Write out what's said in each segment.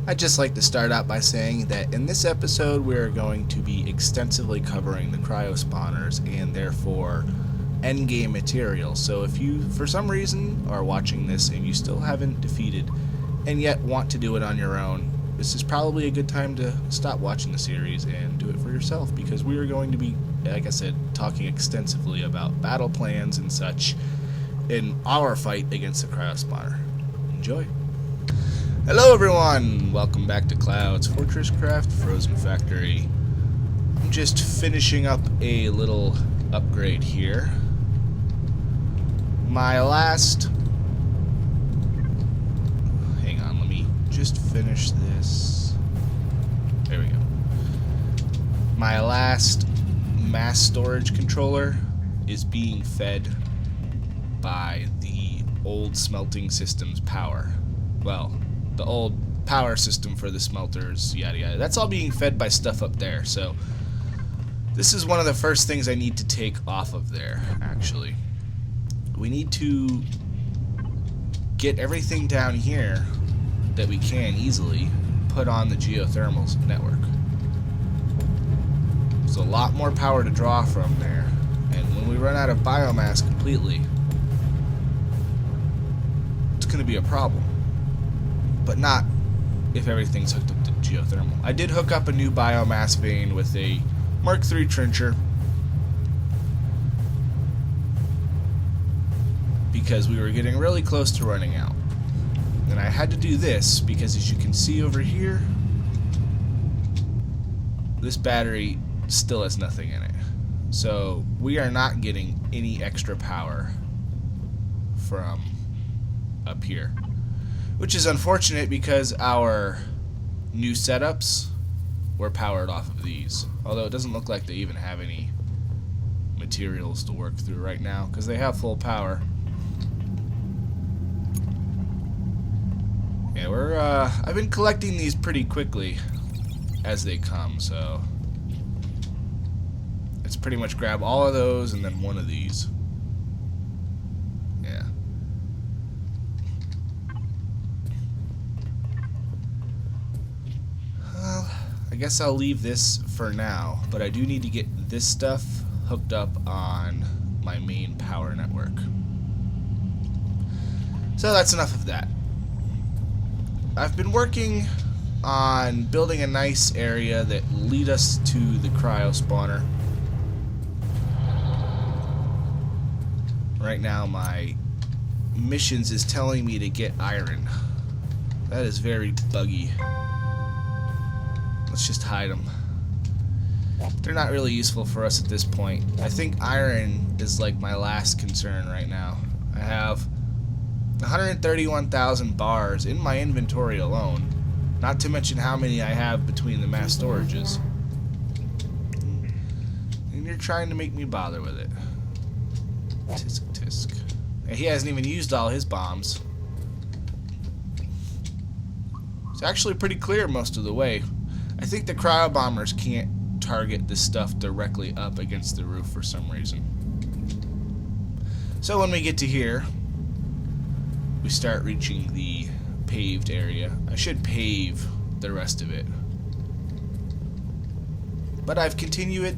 I'd just like to start out by saying that in this episode we're going to be extensively covering the cryospawners and therefore endgame material. So if you, for some reason, are watching this and you still haven't defeated and yet want to do it on your own, this is probably a good time to stop watching the series and do it for yourself, because we are going to be, like I said, talking extensively about battle plans and such in our fight against the cryospawner. Enjoy! Hello everyone! Welcome back to Cloud's Fortresscraft Frozen Factory. I'm just finishing up a little upgrade here. My last... Hang on, let me just finish this. There we go. My last mass storage controller is being fed by the old smelting system's power. Well, the old power system for the smelters, yada yada. That's all being fed by stuff up there, so this is one of the first things I need to take off of there, actually. We need to get everything down here that we can easily put on the geothermal network. There's a lot more power to draw from there, and when we run out of biomass completely, it's going to be a problem. But not if everything's hooked up to geothermal. I did hook up a new biomass vein with a Mark III trencher because we were getting really close to running out. And I had to do this because, as you can see over here, this battery still has nothing in it. So we are not getting any extra power from up here, which is unfortunate because our new setups were powered off of these. Although it doesn't look like they even have any materials to work through right now because they have full power. Yeah, I've been collecting these pretty quickly as they come, so let's pretty much grab all of those and then one of these. Yeah. I guess I'll leave this for now, but I do need to get this stuff hooked up on my main power network. So that's enough of that. I've been working on building a nice area that lead us to the cryospawner. Right now my missions is telling me to get iron. That is very buggy. Let's just hide them. They're not really useful for us at this point. I think iron is like my last concern right now. I have 131,000 bars in my inventory alone, not to mention how many I have between the mass storages. And you're trying to make me bother with it. Tisk tisk. And he hasn't even used all his bombs. It's actually pretty clear most of the way. I think the cryo bombers can't target this stuff directly up against the roof for some reason. So when we get to here, we start reaching the paved area. I should pave the rest of it. But I've continued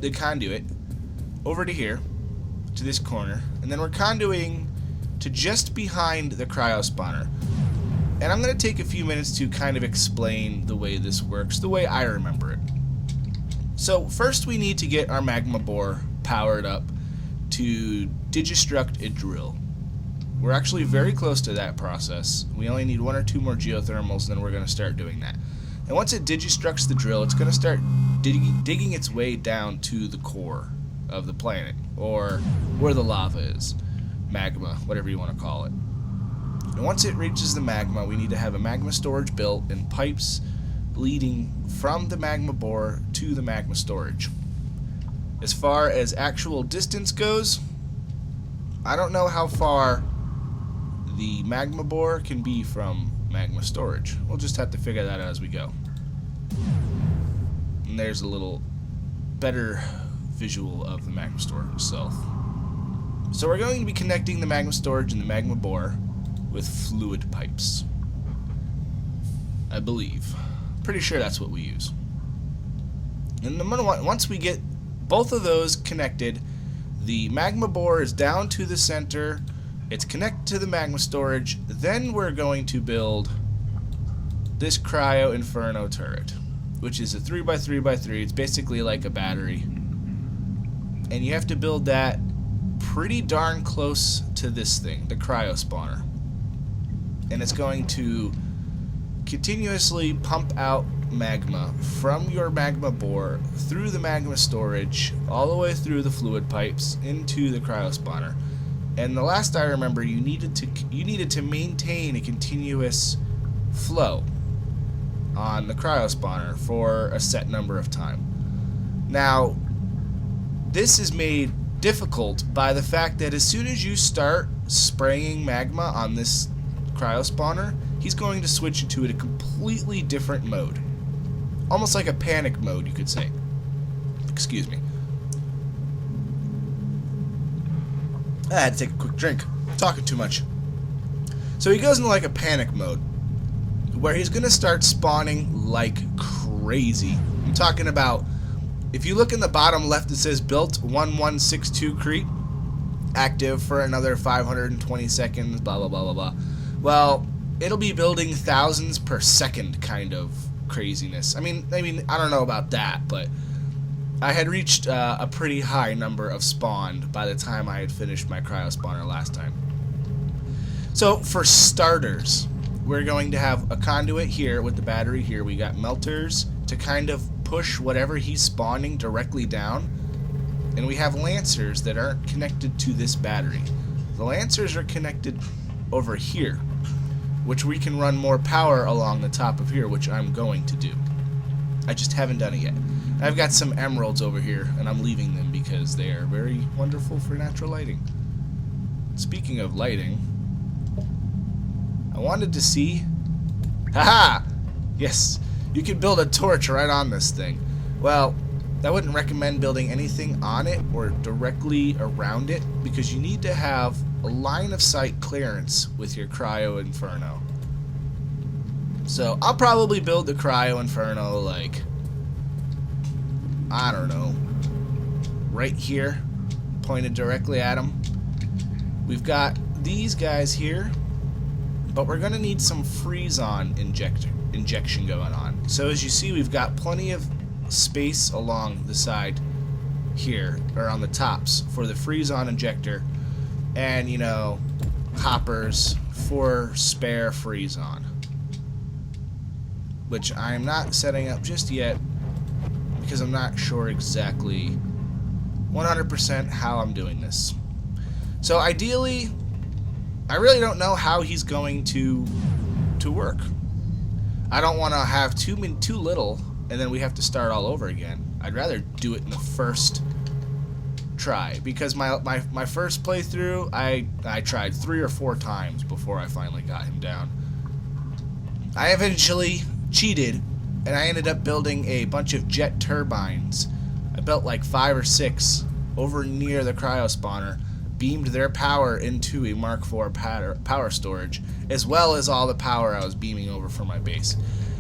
the conduit over to here, to this corner, and then we're conduiting to just behind the cryospawner. And I'm going to take a few minutes to kind of explain the way this works, the way I remember it. So first we need to get our magma bore powered up to digistruct a drill. We're actually very close to that process. We only need one or two more geothermals, and then we're going to start doing that. And once it digistructs the drill, it's going to start digging its way down to the core of the planet, or where the lava is. Magma, whatever you want to call it. And once it reaches the magma, we need to have a magma storage built and pipes leading from the magma bore to the magma storage. As far as actual distance goes, I don't know how far the magma bore can be from magma storage. We'll just have to figure that out as we go. And there's a little better visual of the magma storage itself. So we're going to be connecting the magma storage and the magma bore with fluid pipes. I believe. Pretty sure that's what we use. And once we get both of those connected, the magma bore is down to the center, it's connected to the magma storage, then we're going to build this Cryo Inferno turret, which is a 3x3x3. It's basically like a battery. And you have to build that pretty darn close to this thing, the cryo spawner. And it's going to continuously pump out magma from your magma bore through the magma storage all the way through the fluid pipes into the cryo spawner. And the last I remember, you needed to maintain a continuous flow on the cryo spawner for a set number of time. Now, this is made difficult by the fact that as soon as you start spraying magma on this cryo spawner, he's going to switch into a completely different mode. Almost like a panic mode, you could say. Excuse me. I had to take a quick drink. I'm talking too much. So he goes into like a panic mode, where he's going to start spawning like crazy. I'm talking about, if you look in the bottom left, it says built 1162 Crete, active for another 520 seconds, blah, blah, blah, blah, blah. Well, it'll be building thousands per second kind of craziness. I mean, I don't know about that, but I had reached a pretty high number of spawned by the time I had finished my cryo spawner last time. So, for starters, we're going to have a conduit here with the battery here. We got melters to kind of push whatever he's spawning directly down. And we have lancers that aren't connected to this battery. The lancers are connected over here, which we can run more power along the top of here, which I'm going to do. I just haven't done it yet. I've got some emeralds over here, and I'm leaving them because they are very wonderful for natural lighting. Speaking of lighting, I wanted to see... Haha! Yes, you can build a torch right on this thing. Well, I wouldn't recommend building anything on it or directly around it, because you need to have a line of sight clearance with your Cryo Inferno. So I'll probably build the Cryo Inferno like, I don't know, right here, pointed directly at him. We've got these guys here, but we're going to need some freeze-on injection going on. So as you see, we've got plenty of space along the side here, or on the tops, for the freeze-on injector, and, you know, hoppers for spare freeze-on, which I'm not setting up just yet because I'm not sure exactly 100% how I'm doing this. So ideally, I really don't know how he's going to work. I don't want to have too little and then we have to start all over again. I'd rather do it in the first try, because my first playthrough, I tried 3 or 4 times before I finally got him down. I eventually cheated, and I ended up building a bunch of jet turbines. I built like 5 or 6 over near the cryo spawner, beamed their power into a Mark IV power storage, as well as all the power I was beaming over from my base.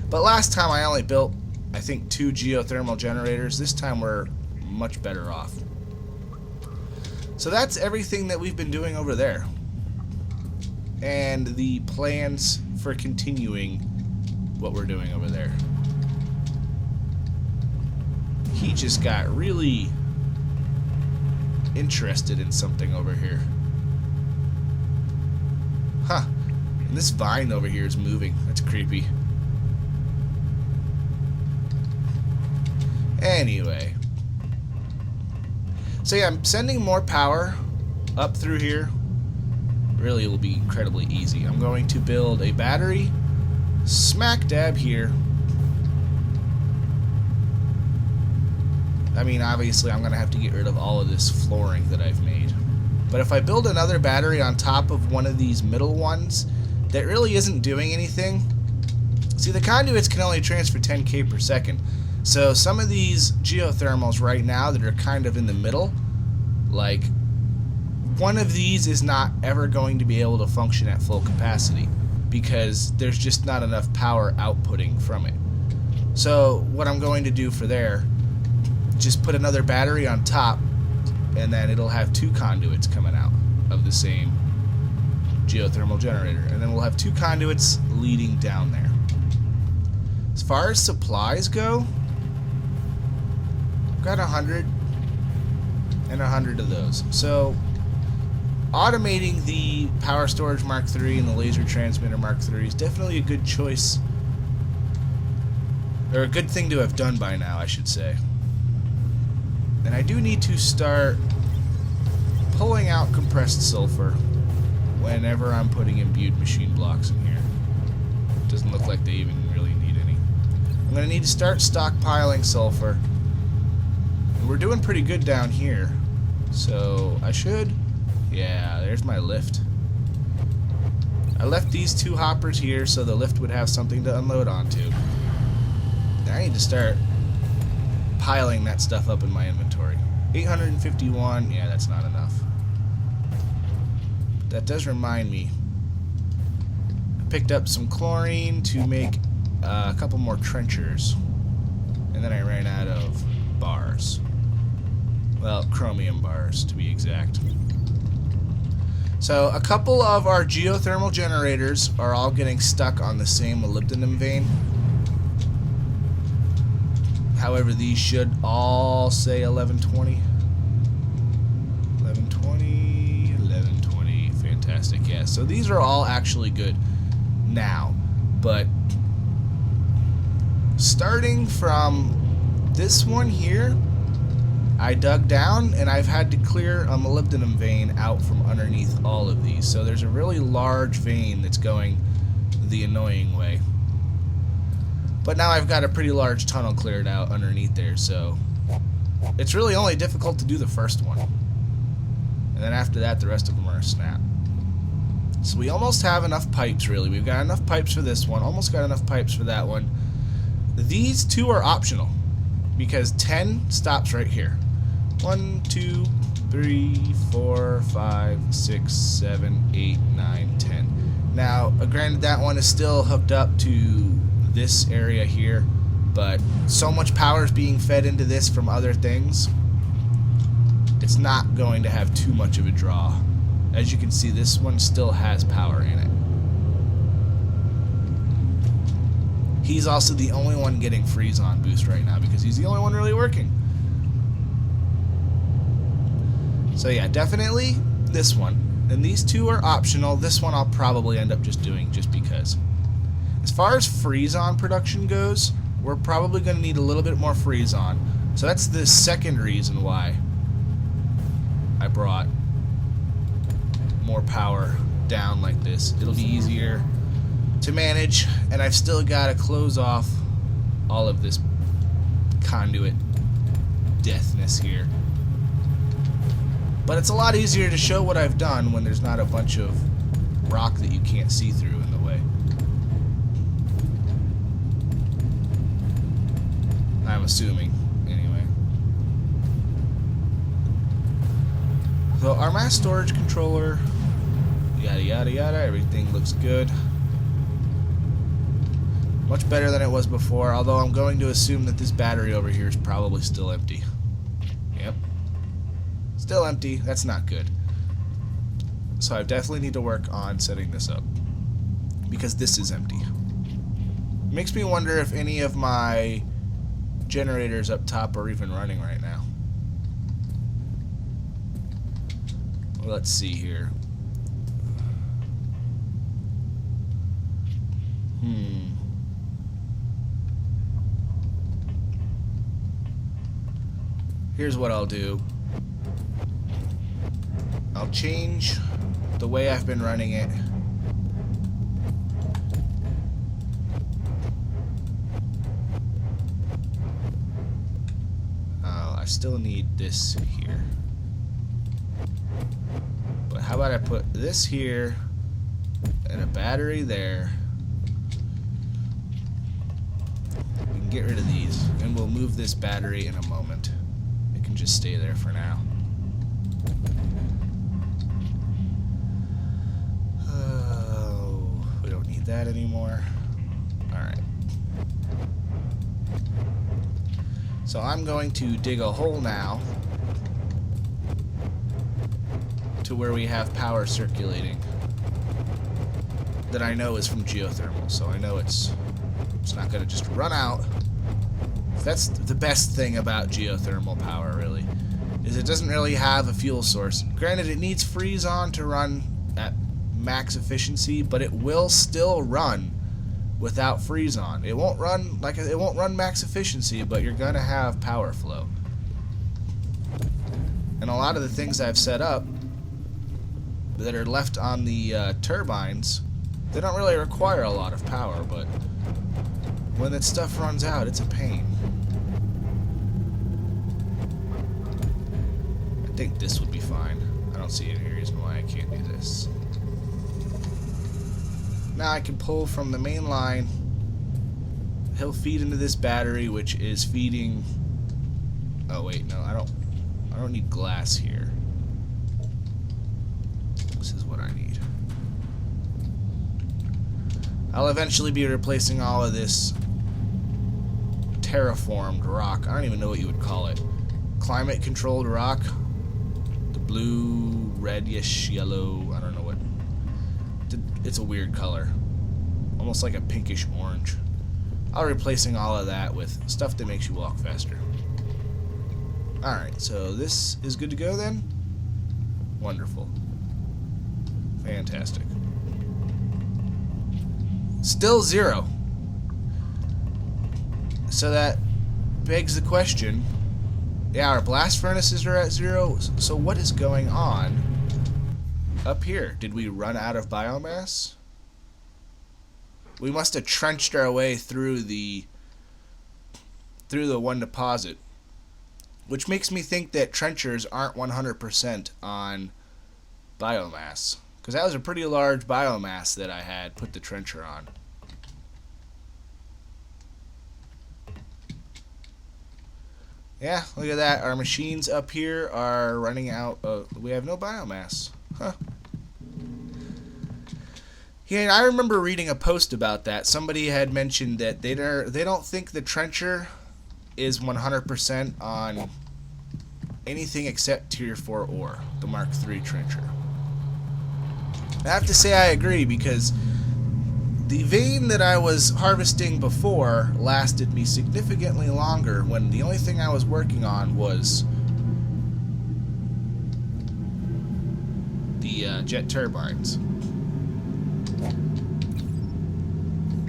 But last time I only built, I think, 2 geothermal generators. This time we're much better off. So that's everything that we've been doing over there, and the plans for continuing what we're doing over there. He just got really interested in something over here. Huh. And this vine over here is moving. That's creepy. Anyway. So yeah, I'm sending more power up through here. Really, it will be incredibly easy. I'm going to build a battery smack dab here. I mean, obviously, I'm going to have to get rid of all of this flooring that I've made. But if I build another battery on top of one of these middle ones that really isn't doing anything... See, the conduits can only transfer 10k per second. So some of these geothermals right now that are kind of in the middle, like, one of these is not ever going to be able to function at full capacity. because there's just not enough power outputting from it. So what I'm going to do for there, just put another battery on top, and then it'll have 2 conduits coming out of the same geothermal generator, and then we'll have 2 conduits leading down there. As far as supplies go, I've got 100 and 100 of those. So automating the power storage Mark III and the laser transmitter Mark III is definitely a good choice, or a good thing to have done by now, I should say. And I do need to start pulling out compressed sulfur whenever I'm putting imbued machine blocks in here. Doesn't look like they even really need any. I'm going to need to start stockpiling sulfur. And we're doing pretty good down here. So I should... Yeah, there's my lift. I left these 2 hoppers here so the lift would have something to unload onto. I need to start piling that stuff up in my inventory. 851, yeah, that's not enough. But that does remind me. I picked up some chlorine to make a couple more trenchers. And then I ran out of bars. Well, chromium bars, to be exact. So, a couple of our geothermal generators are all getting stuck on the same molybdenum vein. However, these should all say 1120. 1120, 1120. Fantastic, yeah. So these are all actually good now. But starting from this one here, I dug down and I've had to clear a molybdenum vein out from underneath all of these. So there's a really large vein that's going the annoying way. But now I've got a pretty large tunnel cleared out underneath there, so it's really only difficult to do the first one. And then after that, the rest of them are a snap. So we almost have enough pipes, really. We've got enough pipes for this one, almost got enough pipes for that one. These 2 are optional, because 10 stops right here. 1, 2, 3, 4, 5, 6, 7, 8, 9, 10. Now, granted, that one is still hooked up to this area here, but so much power is being fed into this from other things, it's not going to have too much of a draw. As you can see, this one still has power in it. He's also the only one getting freeze-on boost right now because he's the only one really working. So yeah, definitely this one. And these 2 are optional. This one I'll probably end up just doing just because. As far as freeze-on production goes, we're probably going to need a little bit more freeze-on. So that's the second reason why I brought more power down like this. It'll be easier to manage, and I've still got to close off all of this conduit deathness here. But it's a lot easier to show what I've done when there's not a bunch of rock that you can't see through in the way. I'm assuming, anyway. So our mass storage controller, yada yada yada, everything looks good. Much better than it was before, although I'm going to assume that this battery over here is probably still empty. Yep. Still empty, that's not good. So I definitely need to work on setting this up, because this is empty. It makes me wonder if any of my generators up top are even running right now. Well, let's see here. Here's what I'll do. I'll change the way I've been running it. I still need this here. But how about I put this here and a battery there. We can get rid of these, and we'll move this battery in a moment. It can just stay there for now. Oh, we don't need that anymore. Alright. So I'm going to dig a hole now to where we have power circulating that I know is from geothermal, so I know it's not going to just run out. That's the best thing about geothermal power, really, is it doesn't really have a fuel source. Granted, it needs freeze-on to run at max efficiency, but it will still run without freeze-on. It won't run max efficiency, but you're going to have power flow. And a lot of the things I've set up that are left on the turbines, they don't really require a lot of power, but when that stuff runs out, it's a pain. I think this would be fine. I don't see any reason why I can't do this. Now I can pull from the main line. He'll feed into this battery, which is feeding... Oh wait, no, I don't need glass here. This is what I need. I'll eventually be replacing all of this terraformed rock. I don't even know what you would call it. Climate controlled rock. The blue, reddish, yellow, I don't know what. It's a weird color. Almost like a pinkish orange. I'll be replacing all of that with stuff that makes you walk faster. Alright, so this is good to go then? Wonderful. Fantastic. Still 0. So that begs the question, yeah, our blast furnaces are at 0, so what is going on up here? Did we run out of biomass? We must have trenched our way through the one deposit, which makes me think that trenchers aren't 100% on biomass, because that was a pretty large biomass that I had put the trencher on. Yeah, look at that. Our machines up here are running out of... We have no biomass. Huh. Yeah, I remember reading a post about that. Somebody had mentioned that they don't think the trencher is 100% on anything except Tier 4 ore, the Mark III trencher. I have to say I agree, because the vein that I was harvesting before lasted me significantly longer when the only thing I was working on was the jet turbines.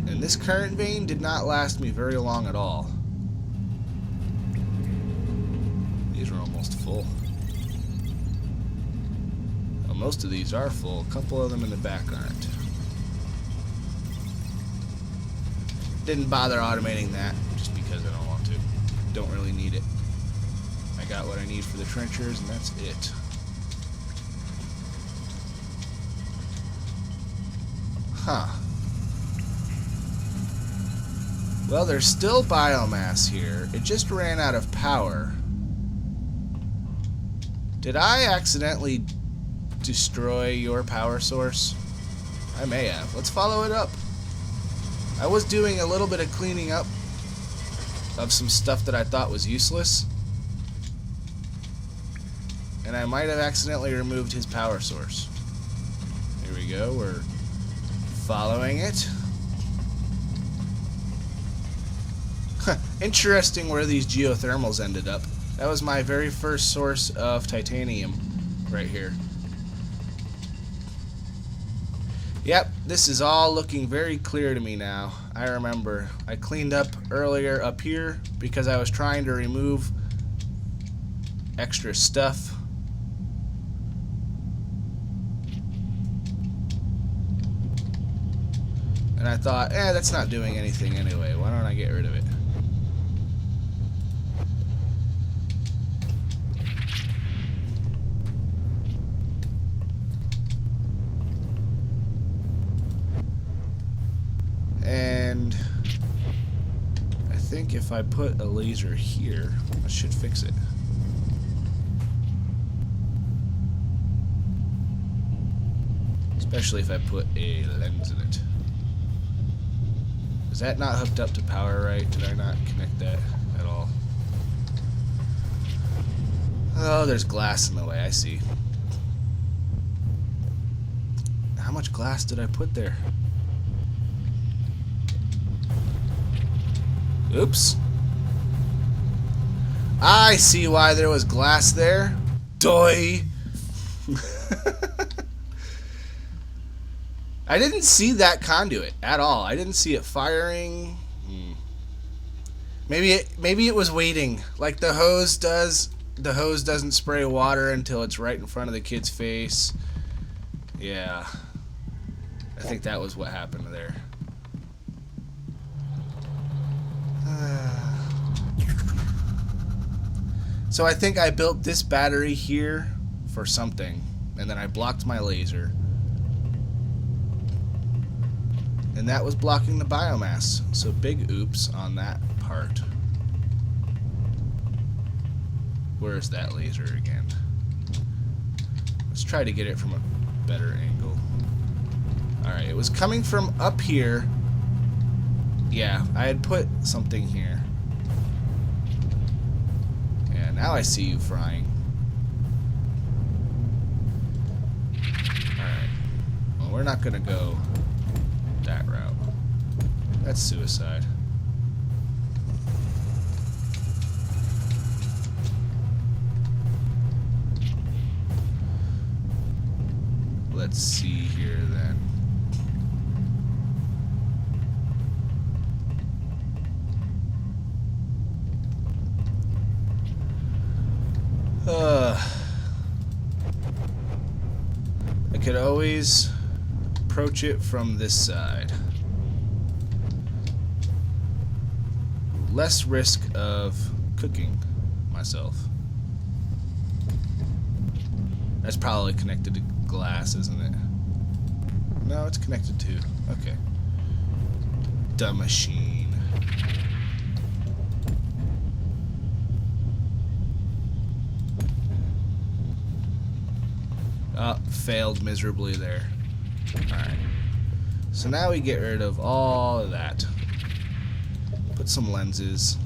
And this current vein did not last me very long at all. These are almost full. Well, most of these are full. A couple of them in the back aren't. Didn't bother automating that just because I don't want to. Don't really need it. I got what I need for the trenchers, and that's it. Huh. Well, there's still biomass here. It just ran out of power. Did I accidentally destroy your power source? I may have. Let's follow it up. I was doing a little bit of cleaning up of some stuff that I thought was useless, and I might have accidentally removed his power source. Here we go, we're following it. Interesting where these geothermals ended up. That was my very first source of titanium right here. Yep, this is all looking very clear to me now. I remember I cleaned up earlier up here because I was trying to remove extra stuff. And I thought, that's not doing anything anyway. Why don't I get rid of it? And I think if I put a laser here, that should fix it. Especially if I put a lens in it. Is that not hooked up to power right? Did I not connect that at all? Oh, there's glass in the way. I see. How much glass did I put there? Oops. I see why there was glass there. Doy. I didn't see that conduit at all. I didn't see it firing. Maybe it was waiting, like the hose does. The hose doesn't spray water until it's right in front of the kid's face. Yeah. I think that was what happened there. So I think I built this battery here for something, and then I blocked my laser. And that was blocking the biomass. So big oops on that part. Where is that laser again? Let's try to get it from a better angle. Alright, it was coming from up here. Yeah, I had put something here. Yeah, now I see you frying. Alright. Well, we're not gonna go that route. That's suicide. Let's see here then. I could always approach it from this side. Less risk of cooking myself. That's probably connected to glass, isn't it? No, it's connected to. Okay. Dumb machine. Failed miserably there. Alright. So now we get rid of all of that. Put some lenses,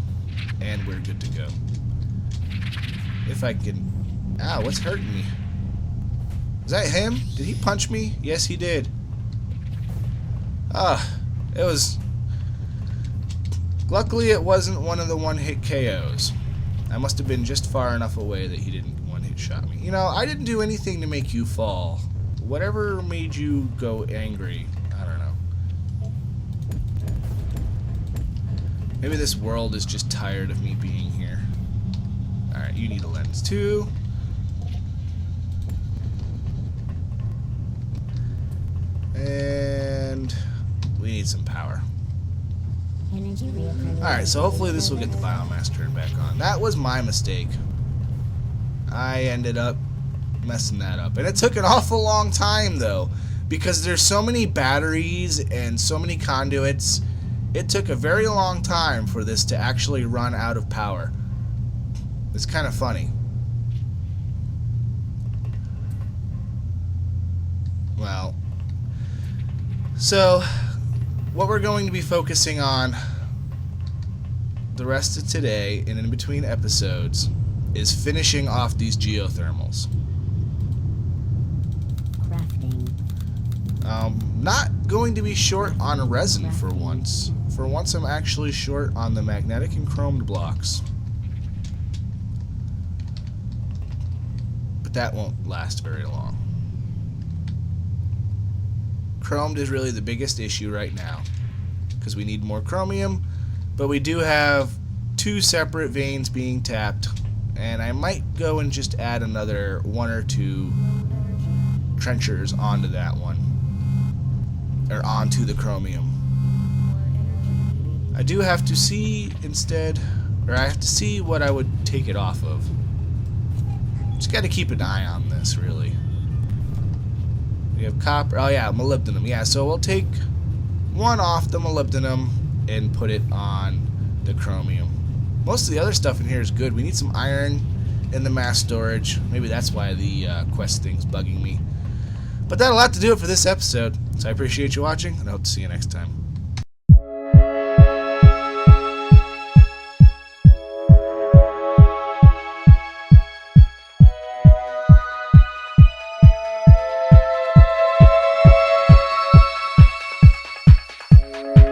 and we're good to go. If I can... Ow, what's hurting me? Is that him? Did he punch me? Yes, he did. It was... Luckily, it wasn't one of the one-hit KOs. I must have been just far enough away that he didn't one-hit shot me. You know, I didn't do anything to make you fall. Whatever made you go angry, I don't know. Maybe this world is just tired of me being here. Alright, you need a lens too. And we need some power. Alright, so hopefully this will get the biomass turned back on. That was my mistake. I ended up messing that up. And it took an awful long time, though, because there's so many batteries and so many conduits. It took a very long time for this to actually run out of power. It's kind of funny. Well, so what we're going to be focusing on the rest of today and in between episodes is finishing off these geothermals. Not going to be short on resin for once. For once I'm actually short on the magnetic and chromed blocks. But that won't last very long. Chromed is really the biggest issue right now, because we need more chromium, but we do have 2 separate veins being tapped, and I might go and just add another 1 or 2 trenchers onto that one, or onto the chromium. I do have to see instead, or I have to see what I would take it off of. Just got to keep an eye on this, really. We have copper. Oh yeah, molybdenum. Yeah, so we'll take 1 off the molybdenum and put it on the chromium. Most of the other stuff in here is good. We need some iron in the mass storage. Maybe that's why the quest thing's bugging me. But that'll have to do it for this episode. So I appreciate you watching, and I hope to see you next time. bye.